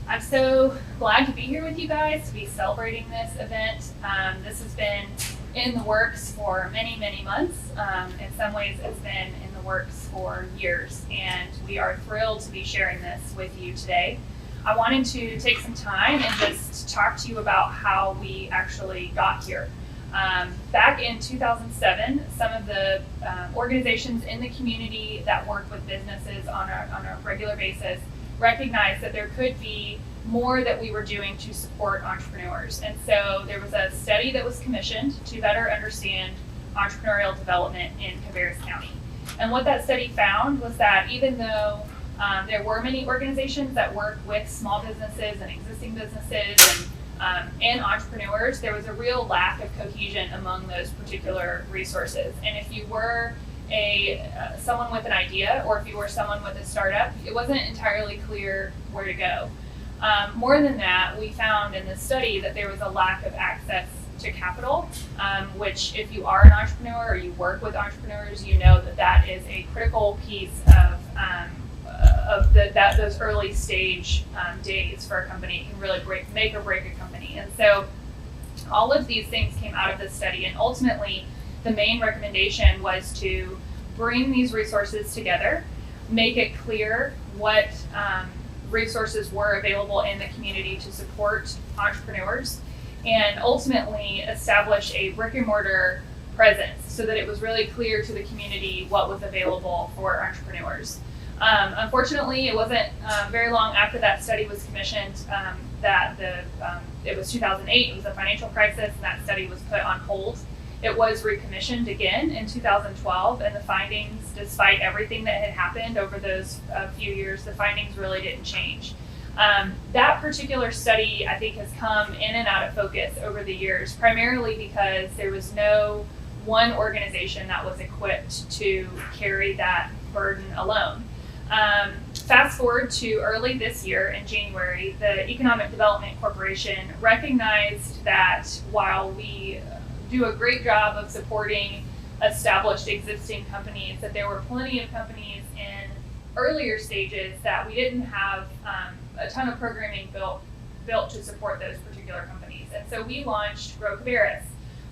I'm so glad to be here with you guys to be celebrating this event. This has been in the works for many, many months. In some ways, it's been in the works for years, and we are thrilled to be sharing this with you today. I wanted to take some time and just talk to you about how we actually got here. Back in 2007, some of the organizations in the community that work with businesses on a regular basis recognized that there could be more that we were doing to support entrepreneurs. And so there was a study that was commissioned to better understand entrepreneurial development in Cabarrus County. And what that study found was that even though there were many organizations that work with small businesses and existing businesses and entrepreneurs, there was a real lack of cohesion among those particular resources. And if you were someone with an idea, or if you were someone with a startup, it wasn't entirely clear where to go. More than that, we found in this study that there was a lack of access to capital, which if you are an entrepreneur or you work with entrepreneurs, you know that is a critical piece of those early stage days for a company. It can really make or break a company. And so all of these things came out of this study, and ultimately the main recommendation was to bring these resources together, make it clear what resources were available in the community to support entrepreneurs, and ultimately establish a brick and mortar presence so that it was really clear to the community what was available for entrepreneurs. Unfortunately, it wasn't very long after that study was commissioned that it was 2008, it was a financial crisis, and that study was put on hold. It was recommissioned again in 2012, and the findings, despite everything that had happened over those few years, the findings really didn't change. That particular study, I think, has come in and out of focus over the years, primarily because there was no one organization that was equipped to carry that burden alone. Fast forward to early this year in January, the Economic Development Corporation recognized that while we do a great job of supporting established existing companies, that there were plenty of companies in earlier stages that we didn't have a ton of programming built to support those particular companies. And so we launched Grow Cabarrus,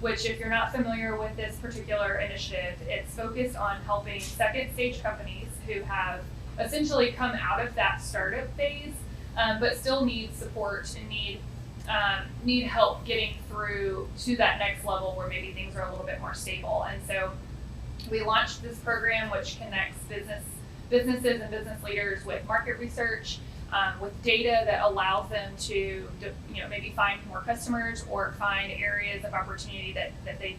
which, if you're not familiar with this particular initiative, it's focused on helping second stage companies who have essentially come out of that startup phase, but still need support and need help getting through to that next level where maybe things are a little bit more stable. And so we launched this program, which connects businesses and business leaders with market research, with data that allows them to maybe find more customers or find areas of opportunity that they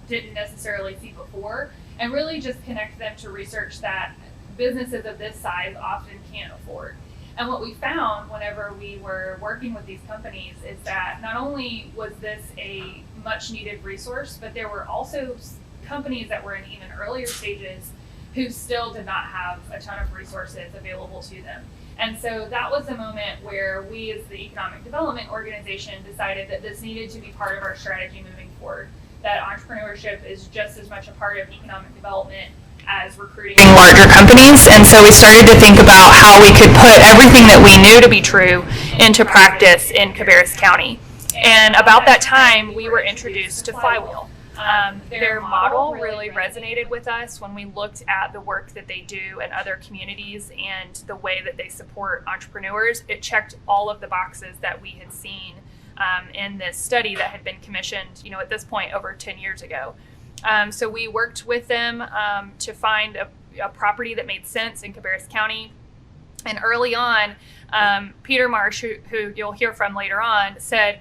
didn't necessarily see before, and really just connect them to research that businesses of this size often can't afford. And what we found whenever we were working with these companies is that not only was this a much needed resource, but there were also companies that were in even earlier stages who still did not have a ton of resources available to them. And so that was the moment where we, as the Economic Development Organization, decided that this needed to be part of our strategy moving forward, that entrepreneurship is just as much a part of economic development as recruiting larger companies. And so we started to think about how we could put everything that we knew to be true into practice in Cabarrus County. And about that time, we were introduced to Flywheel. Their model really resonated with us when we looked at the work that they do in other communities and the way that they support entrepreneurs. It checked all of the boxes that we had seen in this study that had been commissioned, at this point over 10 years ago. So we worked with them to find a property that made sense in Cabarrus County. And early on, Peter Marsh, who you'll hear from later on, said,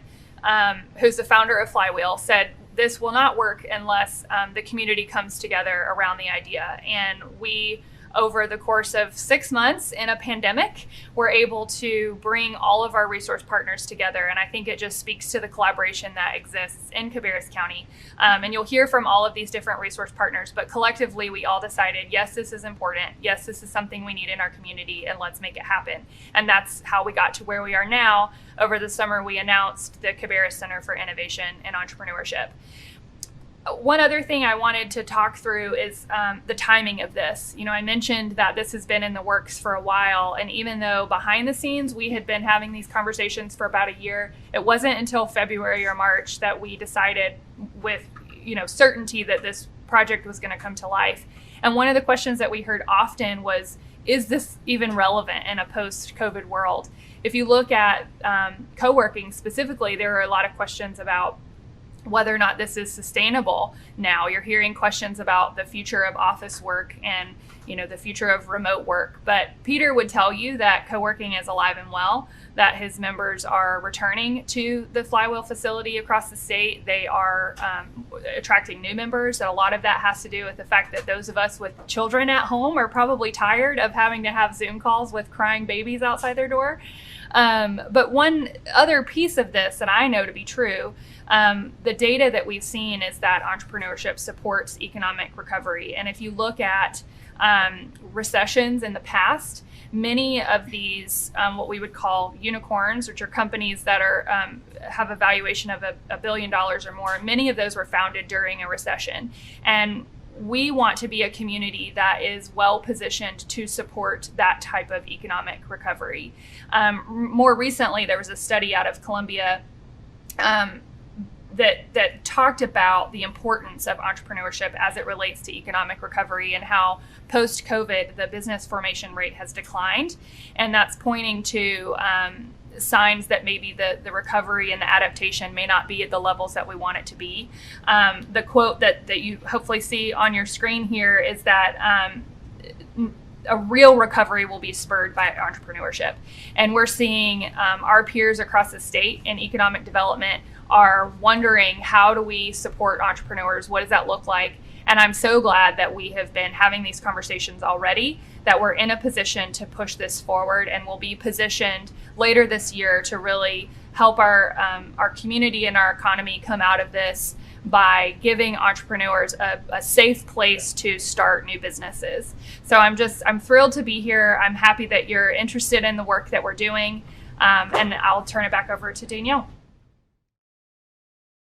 who's the founder of Flywheel, said, this will not work unless the community comes together around the idea. And we, over the course of 6 months in a pandemic, were able to bring all of our resource partners together. And I think it just speaks to the collaboration that exists in Cabarrus County. And you'll hear from all of these different resource partners, but collectively we all decided, yes, this is important. Yes, this is something we need in our community, and let's make it happen. And that's how we got to where we are now. Over the summer, we announced the Cabarrus Center for Innovation and Entrepreneurship. One other thing I wanted to talk through is the timing of this. I mentioned that this has been in the works for a while, and even though behind the scenes we had been having these conversations for about a year, it wasn't until February or March that we decided with certainty that this project was going to come to life. And one of the questions that we heard often was, is this even relevant in a post-COVID world? If you look at co-working specifically, there are a lot of questions about whether or not this is sustainable now. You're hearing questions about the future of office work and the future of remote work. But Peter would tell you that co-working is alive and well, that his members are returning to the Flywheel facility across the state. They are attracting new members. And a lot of that has to do with the fact that those of us with children at home are probably tired of having to have Zoom calls with crying babies outside their door. But one other piece of this that I know to be true, the data that we've seen is that entrepreneurship supports economic recovery. And if you look at recessions in the past, many of these, what we would call unicorns, which are companies that are have a valuation of $1 billion or more, many of those were founded during a recession. And we want to be a community that is well positioned to support that type of economic recovery. More recently, there was a study out of Columbia that talked about the importance of entrepreneurship as it relates to economic recovery and how post-COVID the business formation rate has declined. And that's pointing to signs that maybe the recovery and the adaptation may not be at the levels that we want it to be. The quote that you hopefully see on your screen here is that a real recovery will be spurred by entrepreneurship. And we're seeing our peers across the state in economic development are wondering, how do we support entrepreneurs? What does that look like? And I'm so glad that we have been having these conversations already, that we're in a position to push this forward, and we'll be positioned later this year to really help our community and our economy come out of this by giving entrepreneurs a safe place to start new businesses. So I'm thrilled to be here. I'm happy that you're interested in the work that we're doing. And I'll turn it back over to Danielle.